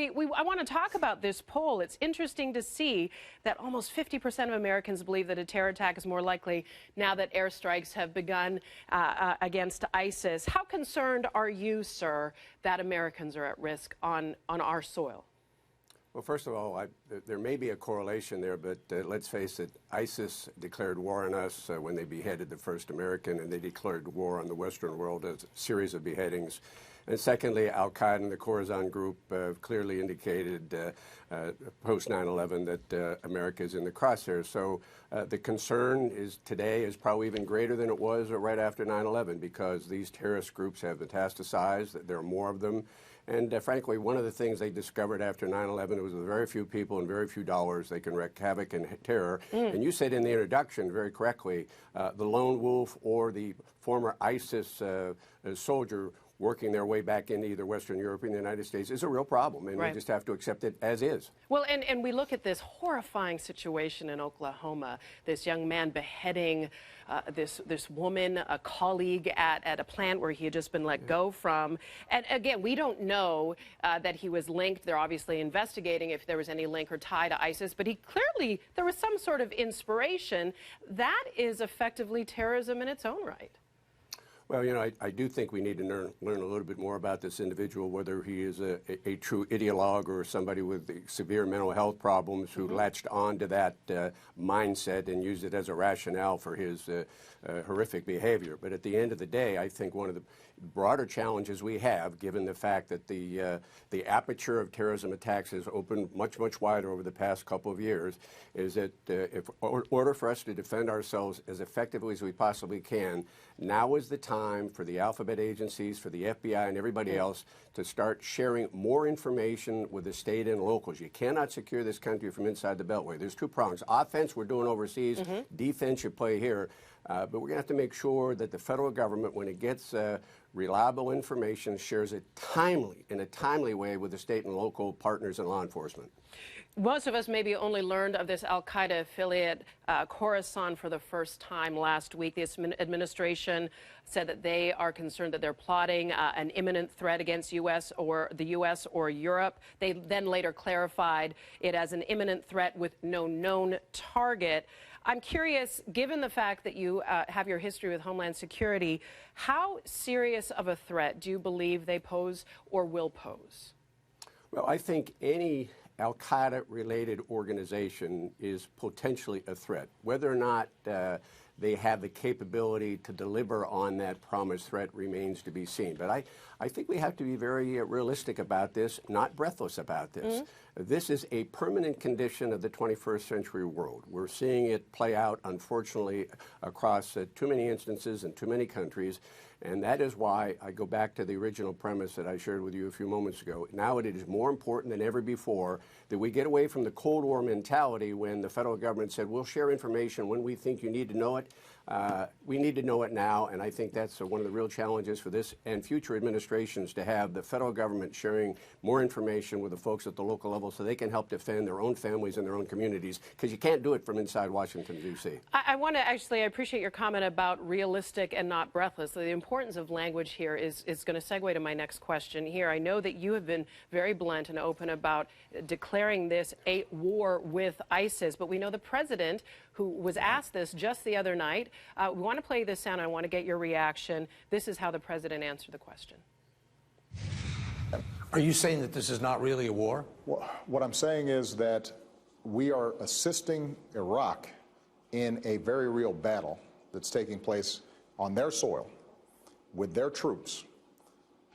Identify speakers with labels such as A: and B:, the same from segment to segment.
A: I want to talk about this poll. It's interesting to see that almost 50% of Americans believe that a terror attack is more likely now that airstrikes have begun against ISIS. How concerned are you, sir, that Americans are at risk on our soil?
B: Well, first of all, there may be a correlation there, but let's face it, ISIS declared war on us when they beheaded the first American, and they declared war on the Western world as a series of beheadings. And secondly, al-Qaeda and the Khorasan group clearly indicated post 9/11 that America is in the crosshairs. So the concern today is probably even greater than it was right after 9/11 because these terrorist groups have metastasized, that there are more of them. And frankly, one of the things they discovered after 9/11 was with very few people and very few dollars, they can wreak havoc and terror. And you said in the introduction very correctly, the lone wolf or the former ISIS soldier working their way back into either Western Europe or the United States is a real problem, and we just have to accept it as is.
A: Well, and we look at this horrifying situation in Oklahoma, this young man beheading this woman, a colleague at a plant where he had just been let go from. And again, we don't know that he was linked. They're obviously investigating if there was any link or tie to ISIS, but there was some sort of inspiration. That is effectively terrorism in its own right.
B: Well, you know, I do think we need to learn a little bit more about this individual, whether he is a true ideologue or somebody with severe mental health problems who latched on to that mindset and used it as a rationale for his horrific behavior. But at the end of the day, I think one of the broader challenges we have, given the fact that the aperture of terrorism attacks has opened much, much wider over the past couple of years, is that in order for us to defend ourselves as effectively as we possibly can, now is the time for the alphabet agencies, for the FBI and everybody else to start sharing more information with the state and locals. You cannot secure this country from inside the Beltway. There's two prongs. Offense, we're doing overseas. Defense, you play here. But we're going to have to make sure that the federal government, when it gets reliable information, shares it in a timely way with the state and local partners and law enforcement.
A: Most of us maybe only learned of this al-Qaeda affiliate, Khorasan, for the first time last week. The administration said that they are concerned that they're plotting an imminent threat against the U.S. or Europe. They then later clarified it as an imminent threat with no known target. I'm curious, given the fact that you have your history with Homeland Security, how serious of a threat do you believe they pose or will pose?
B: Well, I think any al-Qaeda-related organization is potentially a threat. Whether or not they have the capability to deliver on that promised threat remains to be seen. But I think we have to be very realistic about this, not breathless about this. This is a permanent condition of the 21st century world. We're seeing it play out, unfortunately, across too many instances in too many countries. And that is why I go back to the original premise that I shared with you a few moments ago. Now it is more important than ever before that we get away from the Cold War mentality when the federal government said, we'll share information when we think you need to know it. We need to know it now, and I think that's one of the real challenges for this and future administrations, to have the federal government sharing more information with the folks at the local level so they can help defend their own families and their own communities, because you can't do it from inside Washington, D.C.
A: I want to I appreciate your comment about realistic and not breathless. The importance of language here is going to segue to my next question here. I know that you have been very blunt and open about declaring this a war with ISIS, but we know the president, who was asked this just the other night. We want to play this sound. I want to get your reaction. This is how the president answered the question.
C: Are you saying that this is not really a war?
D: Well, what I'm saying is that we are assisting Iraq in a very real battle that's taking place on their soil with their troops,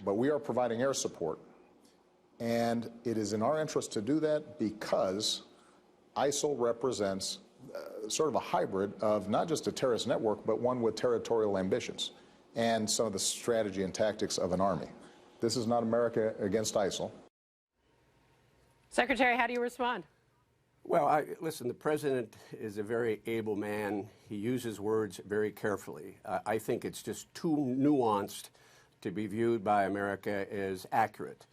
D: but we are providing air support. And it is in our interest to do that because ISIL represents sort of a hybrid of not just a terrorist network, but one with territorial ambitions and some of the strategy and tactics of an army. This is not America against ISIL.
A: Secretary, how do you respond?
B: Well, listen, the president is a very able man. He uses words very carefully. I think it's just too nuanced to be viewed by America as accurate.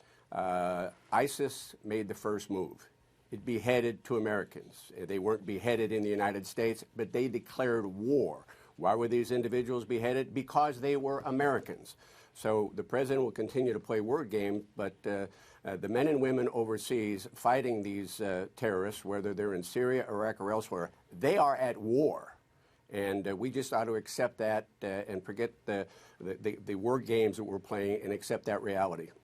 B: ISIS made the first move. It beheaded 2 Americans. They weren't beheaded in the United States, but they declared war. Why were these individuals beheaded? Because they were Americans. So the president will continue to play word game, but The men and women overseas fighting these terrorists, whether they're in Syria, Iraq, or elsewhere, they are at war. And we just ought to accept that and forget the word games that we're playing and accept that reality.